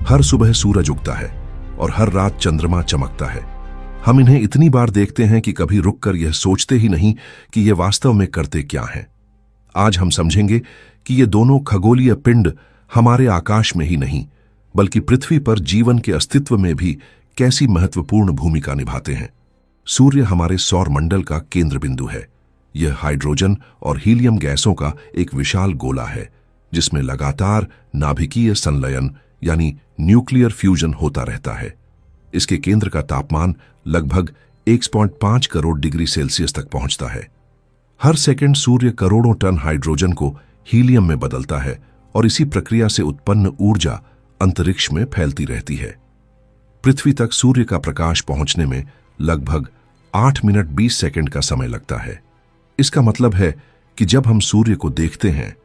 हर सुबह सूरज उगता है और हर रात चंद्रमा चमकता है। हम इन्हें इतनी बार देखते हैं कि कभी रुककर यह सोचते ही नहीं कि ये वास्तव में करते क्या हैं। आज हम समझेंगे कि ये दोनों खगोलीय पिंड हमारे आकाश में ही नहीं बल्कि पृथ्वी पर जीवन के अस्तित्व में भी कैसी महत्वपूर्ण भूमिका निभाते हैं। सूर्य हमारे सौर मंडल का केंद्र बिंदु है। यह हाइड्रोजन और हीलियम गैसों का एक विशाल गोला है जिसमें लगातार नाभिकीय संलयन यानी न्यूक्लियर फ्यूजन होता रहता है। इसके केंद्र का तापमान लगभग 1.5 करोड़ डिग्री सेल्सियस तक पहुंचता है। हर सेकंड सूर्य करोड़ों टन हाइड्रोजन को हीलियम में बदलता है और इसी प्रक्रिया से उत्पन्न ऊर्जा अंतरिक्ष में फैलती रहती है। पृथ्वी तक सूर्य का प्रकाश पहुंचने में लगभग 8 मिनट 20 सेकंड का समय लगता है। इसका मतलब है कि जब हम सूर्य को देखते हैं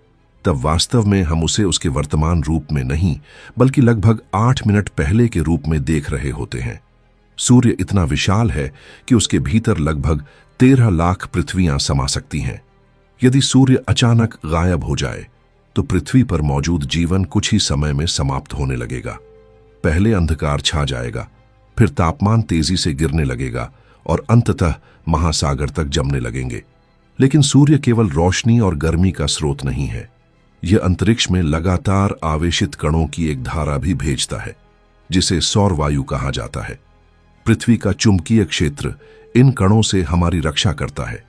तब वास्तव में हम उसे उसके वर्तमान रूप में नहीं बल्कि लगभग 8 मिनट पहले के रूप में देख रहे होते हैं। सूर्य इतना विशाल है कि उसके भीतर लगभग 13 लाख पृथ्वियां समा सकती हैं। यदि सूर्य अचानक गायब हो जाए तो पृथ्वी पर मौजूद जीवन कुछ ही समय में समाप्त होने लगेगा। पहले अंधकार छा जाएगा, फिर तापमान तेजी से गिरने लगेगा और अंततः महासागर तक जमने लगेंगे। लेकिन सूर्य केवल रोशनी और गर्मी का स्रोत नहीं है। यह अंतरिक्ष में लगातार आवेशित कणों की एक धारा भी भेजता है जिसे सौर वायु कहा जाता है। पृथ्वी का चुंबकीय क्षेत्र इन कणों से हमारी रक्षा करता है।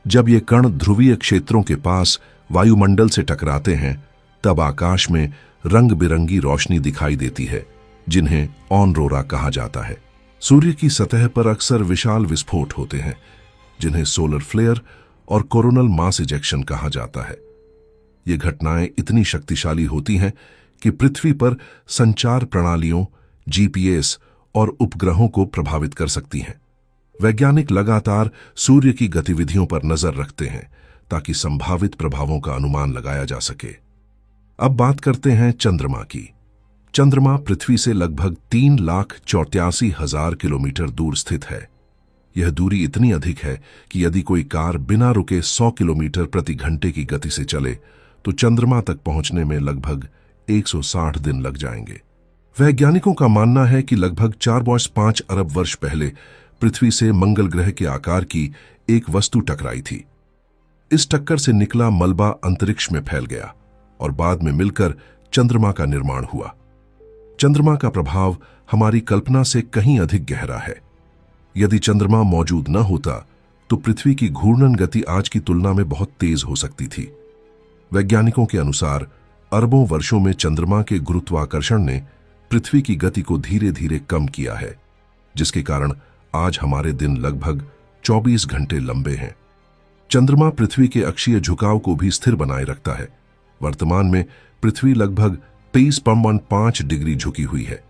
जब ये कण ध्रुवीय क्षेत्रों के पास वायुमंडल से टकराते हैं तब आकाश में रंग बिरंगी रोशनी दिखाई देती है जिन्हें ऑनरोरा कहा जाता है। सूर्य की सतह पर अक्सर विशाल विस्फोट होते हैं जिन्हें सोलर फ्लेयर और कोरोनल मास इजेक्शन कहा जाता है। ये घटनाएं इतनी शक्तिशाली होती हैं कि पृथ्वी पर संचार प्रणालियों, जीपीएस और उपग्रहों को प्रभावित कर सकती हैं। वैज्ञानिक लगातार सूर्य की गतिविधियों पर नजर रखते हैं ताकि संभावित प्रभावों का अनुमान लगाया जा सके। अब बात करते हैं चंद्रमा की। चंद्रमा पृथ्वी से लगभग 3,84,000 किलोमीटर दूर स्थित है। यह दूरी इतनी अधिक है कि यदि कोई कार बिना रुके 100 किलोमीटर प्रति घंटे की गति से चले तो चंद्रमा तक पहुंचने में लगभग 160 दिन लग जाएंगे। वैज्ञानिकों का मानना है कि लगभग 4.5 अरब वर्ष पहले पृथ्वी से मंगल ग्रह के आकार की एक वस्तु टकराई थी। इस टक्कर से निकला मलबा अंतरिक्ष में फैल गया और बाद में मिलकर चंद्रमा का निर्माण हुआ। चंद्रमा का प्रभाव हमारी कल्पना से कहीं अधिक गहरा है। यदि चंद्रमा मौजूद न होता तो पृथ्वी की घूर्णन गति आज की तुलना में बहुत तेज हो सकती थी। वैज्ञानिकों के अनुसार अरबों वर्षों में चंद्रमा के गुरुत्वाकर्षण ने पृथ्वी की गति को धीरे धीरे कम किया है, जिसके कारण आज हमारे दिन लगभग 24 घंटे लंबे हैं। चंद्रमा पृथ्वी के अक्षीय झुकाव को भी स्थिर बनाए रखता है। वर्तमान में पृथ्वी लगभग 23.5 डिग्री झुकी हुई है।